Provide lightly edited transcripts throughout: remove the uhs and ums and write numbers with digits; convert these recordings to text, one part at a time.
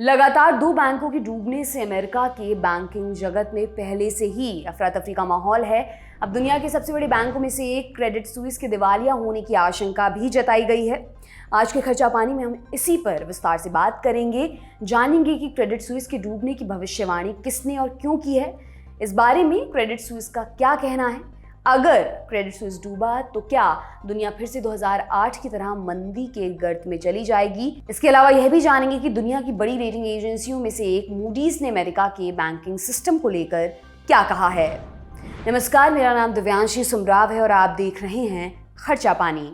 लगातार दो बैंकों के डूबने से अमेरिका के बैंकिंग जगत में पहले से ही अफरा तफरी का माहौल है। अब दुनिया के सबसे बड़े बैंकों में से एक क्रेडिट स्विस के दिवालिया होने की आशंका भी जताई गई है। आज के खर्चा पानी में हम इसी पर विस्तार से बात करेंगे, जानेंगे कि क्रेडिट स्विस के डूबने की भविष्यवाणी किसने और क्यों की है। इस बारे में क्रेडिट स्विस का क्या कहना है, अगर क्रेडिट स्विस डूबा तो क्या दुनिया फिर से 2008 की तरह मंदी के गर्त में चली जाएगी। इसके अलावा यह भी जानेंगे कि दुनिया की बड़ी रेटिंग एजेंसियों में से एक मूडीज ने अमेरिका के बैंकिंग सिस्टम को लेकर क्या कहा है। नमस्कार, मेरा नाम दिव्यांशी सुमराव है और आप देख रहे हैं खर्चा पानी।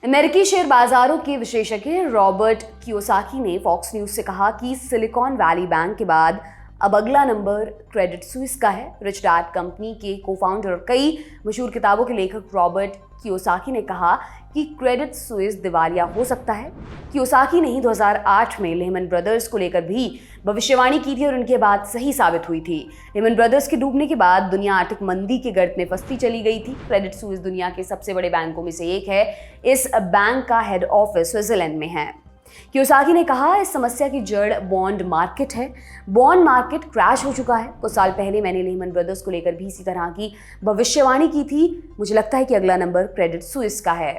अमेरिकी शेयर बाजारों के विशेषज्ञ रॉबर्ट कियोसाकी ने फॉक्स न्यूज से कहा कि सिलिकॉन वैली बैंक के बाद अब अगला नंबर क्रेडिट स्विस का है। रिच डैड कंपनी के को-फाउंडर और कई मशहूर किताबों के लेखक रॉबर्ट कियोसाकी ने कहा कि क्रेडिट स्विस दिवालिया हो सकता है। कियोसाकी ने ही 2008 में लेहमन ब्रदर्स को लेकर भी भविष्यवाणी की थी और उनकी बात सही साबित हुई थी। लेहमन ब्रदर्स के डूबने के बाद दुनिया आर्थिक मंदी के गर्त में फंसती चली गई थी। क्रेडिट स्विस दुनिया के सबसे बड़े बैंकों में से एक है। इस बैंक का हेड ऑफिस स्विट्जरलैंड में है। कियोसाकी ने कहा, इस समस्या की जड़ बॉन्ड मार्केट है। बॉन्ड मार्केट क्रैश हो चुका है। कुछ साल पहले मैंने लेहमन ब्रदर्स को लेकर भी इसी तरह की भविष्यवाणी की थी। मुझे लगता है कि अगला नंबर क्रेडिट स्विस का है।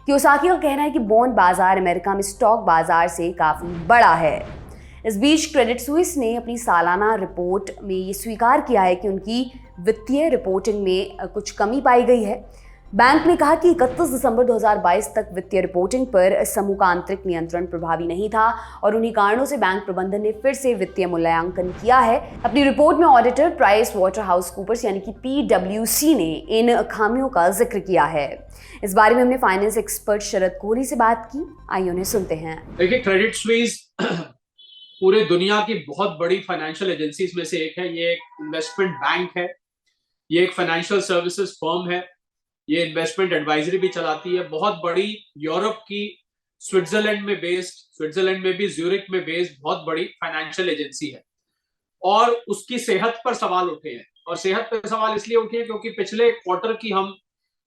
कियोसाकी का कहना है कि बॉन्ड बाजार अमेरिका में स्टॉक बाजार से काफी बड़ा है। इस बीच क्रेडिट स्विस ने अपनी सालाना रिपोर्ट में ये स्वीकार किया है कि उनकी वित्तीय रिपोर्टिंग में कुछ कमी पाई गई है। बैंक ने कहा कि 31 दिसंबर 2022 तक वित्तीय रिपोर्टिंग पर समूह का आंतरिक नियंत्रण प्रभावी नहीं था और उन्हीं कारणों से बैंक प्रबंधन ने फिर से वित्तीय मूल्यांकन किया है। अपनी रिपोर्ट में auditor Price Waterhouse Coopers यानी कि PwC ने इन खामियों का जिक्र किया है। इस बारे में हमने फाइनेंस एक्सपर्ट शरद कोहली से बात की, आइए उन्हें सुनते हैं। देखिए, क्रेडिट स्विस पूरे दुनिया की बहुत बड़ी फाइनेंशियल एजेंसीज में से एक है। ये एक इन्वेस्टमेंट बैंक है, ये एक फाइनेंशियल सर्विसेज फर्म है, ये इन्वेस्टमेंट एडवाइजरी भी चलाती है। बहुत बड़ी यूरोप की स्विट्जरलैंड में भी ज्यूरिक में बेस्ड बहुत बड़ी फाइनेंशियल एजेंसी है। और उसकी सेहत पर सवाल उठे हैं, और सेहत पर सवाल इसलिए उठे हैं क्योंकि पिछले क्वार्टर की हम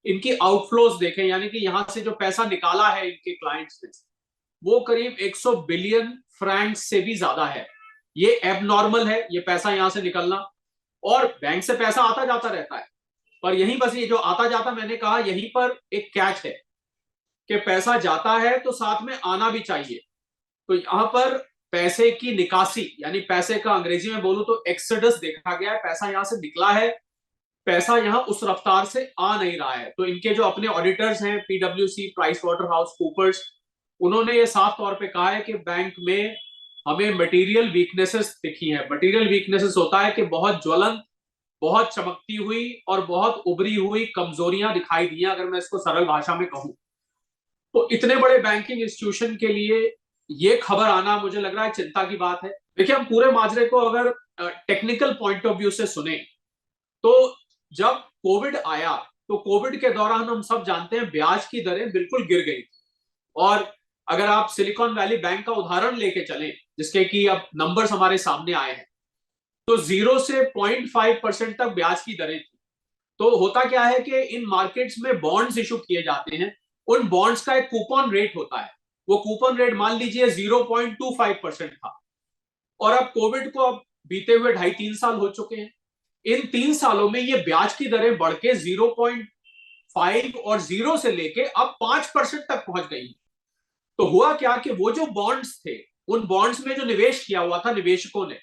इनकी आउटफ्लोज देखें, यानी कि यहां से जो पैसा निकाला है इनके क्लाइंट्स ने, वो करीब 100 बिलियन फ्रैंक्स से भी ज्यादा है। ये एबनॉर्मल है, ये पैसा यहां से निकलना। और बैंक से पैसा आता जाता रहता है, पर यहीं बस ये जो आता जाता, मैंने कहा यहीं पर एक कैच है कि पैसा जाता है तो साथ में आना भी चाहिए। तो यहां पर पैसे की निकासी, यानी पैसे का अंग्रेजी में बोलूं तो एक्सोडस देखा गया है। पैसा यहां से निकला है, पैसा यहां उस रफ्तार से आ नहीं रहा है। तो इनके जो अपने ऑडिटर्स हैं, PwC, Price Waterhouse Coopers, उन्होंने ये साफ तौर पे कहा है कि बैंक में हमें मटेरियल वीकनेसेस दिखी है। मटेरियल वीकनेसेस होता है कि बहुत ज्वलंत, बहुत चमकती हुई और बहुत उभरी हुई कमजोरियां दिखाई दी हैं, अगर मैं इसको सरल भाषा में कहूं। तो इतने बड़े बैंकिंग इंस्टीट्यूशन के लिए ये खबर आना मुझे लग रहा है चिंता की बात है। देखिए, हम पूरे माजरे को अगर टेक्निकल पॉइंट ऑफ व्यू से सुने तो जब कोविड आया तो कोविड के दौरान हम सब जानते हैं ब्याज की दरें बिल्कुल गिर गई। और अगर आप सिलिकॉन वैली बैंक का उदाहरण लेके चलें, जिसके कि अब नंबर्स हमारे सामने आए हैं, तो 0 से 0.5% तक ब्याज की दरें थी। तो होता क्या है कि इन मार्केट्स में बॉन्ड्स इशू किए जाते हैं, उन बॉन्ड्स का एक कूपन रेट होता है। वो कूपन रेट मान लीजिए 0.25% था, और अब कोविड को अब बीते हुए 2.5-3 साल हो चुके हैं। इन 3 सालों में ये ब्याज की दरें बढ़ के 0.5 और 0 से लेके अब 5% तक पहुंच गई। तो हुआ क्या कि वो जो बॉन्ड्स थे, उन बॉन्ड्स में जो निवेश किया हुआ था निवेशकों ने,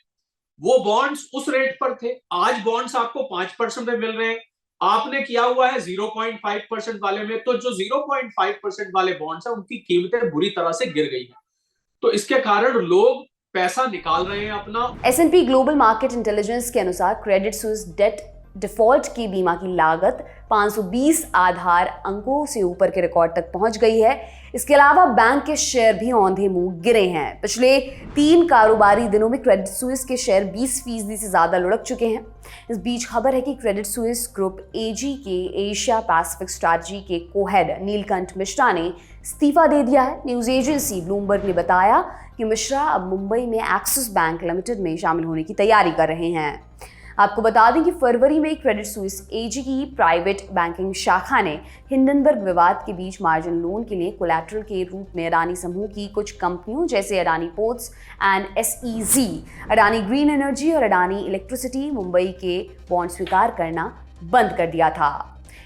वो बॉन्ड्स उस रेट पर थे। आज बॉन्ड्स आपको 5% में मिल रहे हैं, आपने किया हुआ है 0.5% वाले में। तो जो 0.5% वाले बॉन्ड्स हैं, उनकी कीमतें बुरी तरह से गिर गई हैं। तो इसके कारण लोग पैसा निकाल रहे हैं अपना। S&P ग्लोबल मार्केट इंटेलिजेंस के अनुसार क्रेडिट स्विस डेट डिफॉल्ट की बीमा की लागत 520 आधार अंकों से ऊपर के रिकॉर्ड तक पहुंच गई है। इसके अलावा बैंक के शेयर भी औंधे मुंह गिरे हैं। पिछले 3 कारोबारी दिनों में क्रेडिट स्विस के शेयर 20% से ज्यादा लुढ़क चुके हैं। इस बीच खबर है कि क्रेडिट स्विस ग्रुप AG के एशिया पैसिफिक स्ट्रैटेजी के को-हेड नीलकंठ मिश्रा ने इस्तीफा दे दिया है। न्यूज एजेंसी ब्लूमबर्ग ने बताया कि मिश्रा अब मुंबई में एक्सिस बैंक लिमिटेड में शामिल होने की तैयारी कर रहे हैं। आपको बता दें कि फरवरी में क्रेडिट स्विस एजी की प्राइवेट बैंकिंग शाखा ने हिंडनबर्ग विवाद के बीच मार्जिन लोन के लिए कोलैटरल के रूप में अडानी समूह की कुछ कंपनियों जैसे Adani ports and SEG, Adani green energy और अडानी इलेक्ट्रिसिटी मुंबई के बॉन्ड स्वीकार करना बंद कर दिया था।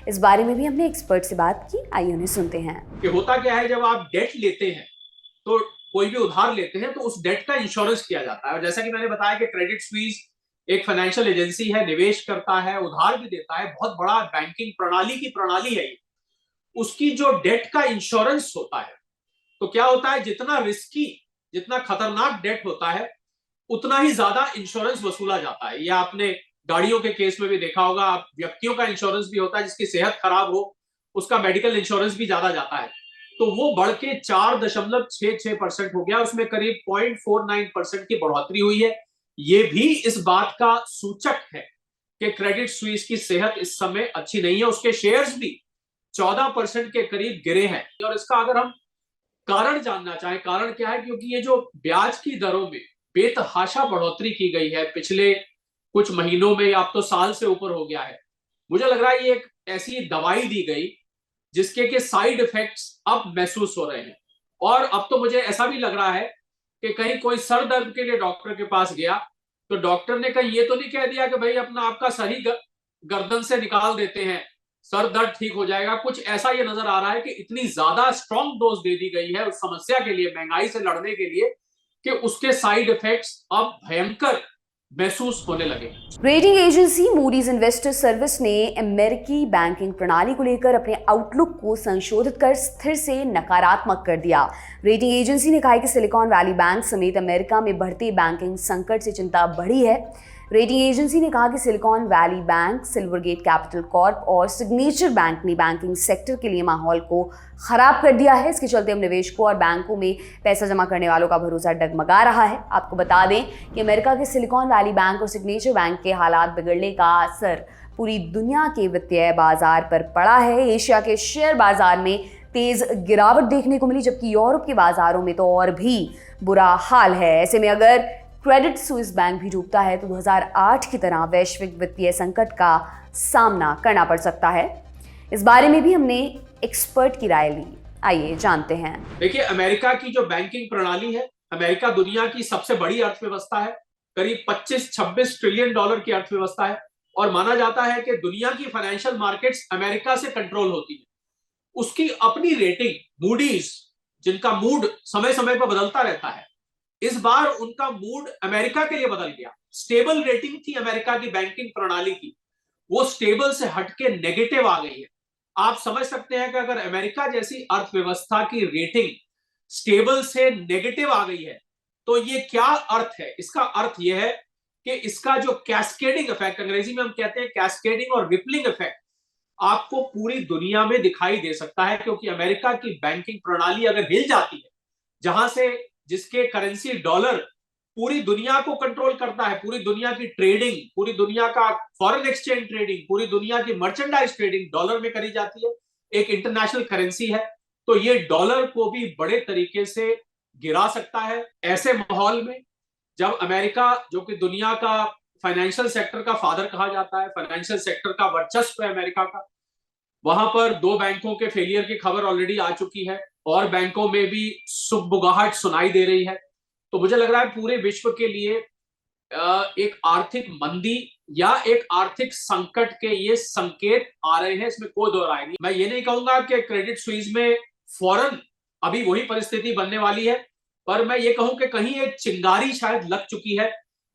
इस बारे में भी हमने एक्सपर्ट से बात की, आइए उन्हें सुनते हैं। कि होता क्या है, जब आप डेट लेते हैं तो कोई भी उधार लेते हैं तो उस डेट का इंश्योरेंस किया जाता है। और जैसा कि मैंने बताया कि क्रेडिट स्विस एक फाइनेंशियल एजेंसी है, निवेश करता है, उधार भी देता है, बहुत बड़ा बैंकिंग प्रणाली की प्रणाली है ये। उसकी जो डेट का इंश्योरेंस होता है, तो क्या होता है, जितना रिस्की, जितना खतरनाक डेट होता है उतना ही ज्यादा इंश्योरेंस वसूला जाता है। ये आपने गाड़ियों के केस में भी देखा होगा। आप व्यक्तियों का इंश्योरेंस भी होता है, जिसकी सेहत खराब हो उसका मेडिकल इंश्योरेंस भी ज्यादा जाता है। तो वो बढ़ के 4.66% हो गया, उसमें करीब 0.49% की बढ़ोतरी हुई है। ये भी इस बात का सूचक है कि क्रेडिट स्विस की सेहत इस समय अच्छी नहीं है। उसके शेयर्स भी 14% के करीब गिरे हैं। और इसका अगर हम कारण जानना चाहें, कारण क्या है, क्योंकि ये जो ब्याज की दरों में बेतहाशा बढ़ोतरी की गई है पिछले कुछ महीनों में, अब तो साल से ऊपर हो गया है। मुझे लग रहा है ये एक ऐसी दवाई दी गई जिसके के साइड इफेक्ट्स अब महसूस हो रहे हैं। और अब तो मुझे ऐसा भी लग रहा है कि कहीं कोई सर दर्द के लिए डॉक्टर के पास गया तो डॉक्टर ने कहीं ये तो नहीं कह दिया कि भाई अपना आपका सर ही गर्दन से निकाल देते हैं, सर दर्द ठीक हो जाएगा। कुछ ऐसा ये नजर आ रहा है कि इतनी ज्यादा स्ट्रॉन्ग डोज दे दी गई है उस समस्या के लिए, महंगाई से लड़ने के लिए, कि उसके साइड इफेक्ट्स अब भयंकर महसूस होने लगे। Rating agency Moody's investor service ने अमेरिकी बैंकिंग प्रणाली को लेकर अपने आउटलुक को संशोधित कर स्थिर से नकारात्मक कर दिया। रेटिंग एजेंसी ने कहा है कि सिलिकॉन वैली बैंक समेत अमेरिका में बढ़ते बैंकिंग संकट से चिंता बढ़ी है। रेटिंग एजेंसी ने कहा कि silicon valley bank, Silvergate capital Corp और सिग्नेचर बैंक ने बैंकिंग सेक्टर के लिए माहौल को खराब कर दिया है। इसके चलते अब निवेशकों और बैंकों में पैसा जमा करने वालों का भरोसा डगमगा रहा है। आपको बता दें कि अमेरिका के सिलिकॉन वैली बैंक और सिग्नेचर बैंक के हालात बिगड़ने का असर पूरी दुनिया के वित्तीय बाजार पर पड़ा है। एशिया के शेयर बाजार में तेज गिरावट देखने को मिली, जबकि यूरोप के बाजारों में तो और भी बुरा हाल है। ऐसे में अगर क्रेडिट स्विस बैंक भी डूबता है तो 2008 की तरह वैश्विक वित्तीय संकट का सामना करना पड़ सकता है। इस बारे में भी हमने एक्सपर्ट की राय ली, आइए जानते हैं। देखिए, अमेरिका की जो बैंकिंग प्रणाली है, अमेरिका दुनिया की सबसे बड़ी अर्थव्यवस्था है, करीब 25-26 ट्रिलियन डॉलर की अर्थव्यवस्था है। और माना जाता है कि दुनिया की फाइनेंशियल मार्केट्स अमेरिका से कंट्रोल होती है। उसकी अपनी रेटिंग मूडीज, जिनका मूड समय समय पर बदलता रहता है, इस बार उनका मूड अमेरिका के लिए बदल गया। स्टेबल रेटिंग थी अमेरिका की बैंकिंग प्रणाली की, वो स्टेबल से हटके नेगेटिव आ गई है। आप समझ सकते हैं कि अगर अमेरिका जैसी अर्थव्यवस्था की रेटिंग स्टेबल से नेगेटिव आ गई है तो ये क्या अर्थ है। इसका अर्थ यह है कि इसका जो कैस्केडिंग इफेक्ट, अंग्रेजी में हम कहते हैं कैस्केडिंग और रिपलिंग इफेक्ट, आपको पूरी दुनिया में दिखाई दे सकता है। क्योंकि अमेरिका की बैंकिंग प्रणाली अगर हिल जाती है, जहां से जिसके करेंसी डॉलर पूरी दुनिया को कंट्रोल करता है, पूरी दुनिया की ट्रेडिंग, पूरी दुनिया का फॉरेन एक्सचेंज ट्रेडिंग, पूरी दुनिया की मर्चेंडाइज ट्रेडिंग डॉलर में करी जाती है, एक इंटरनेशनल करेंसी है, तो ये डॉलर को भी बड़े तरीके से गिरा सकता है। ऐसे माहौल में जब अमेरिका, जो कि दुनिया का फाइनेंशियल सेक्टर का फादर कहा जाता है, फाइनेंशियल सेक्टर का वर्चस्व है अमेरिका का, वहां पर 2 बैंकों के फेलियर की खबर ऑलरेडी आ चुकी है और बैंकों में भी सुगबुगाहट सुनाई दे रही है। तो मुझे लग रहा है पूरे विश्व के लिए एक आर्थिक मंदी या एक आर्थिक संकट के ये संकेत आ रहे हैं, इसमें कोई दो राय नहीं। मैं ये नहीं कहूंगा कि क्रेडिट स्विस में फौरन अभी वही परिस्थिति बनने वाली है, पर मैं ये कहूं कि कहीं एक चिंगारी शायद लग चुकी है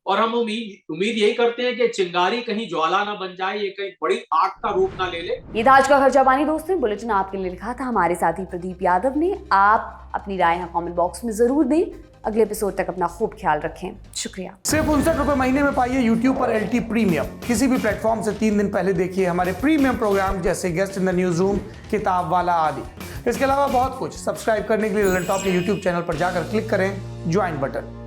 और हम उम्मीद यही करते हैं कि चिंगारी कहीं ज्वाला ना बन जाए, ये कहीं बड़ी आग का रूप ना ले ले। ये था आज का खर्चा पानी दोस्तों। बुलेटिन आपके लिए लिखा था हमारे साथी प्रदीप यादव ने। आप अपनी राय यहाँ कमेंट बॉक्स में जरूर दें। अगले एपिसोड तक अपना खूब ख्याल रखें। शुक्रिया। सिर्फ 59 रुपए महीने में पाइए YouTube पर LT प्रीमियम। किसी भी प्लेटफॉर्म से 3 दिन पहले देखिए हमारे प्रीमियम प्रोग्राम जैसे guest in the news room, किताब वाला आदि। इसके अलावा बहुत कुछ। सब्सक्राइब करने के लिए ललन टॉप के YouTube चैनल पर जाकर क्लिक करें ज्वाइन बटन।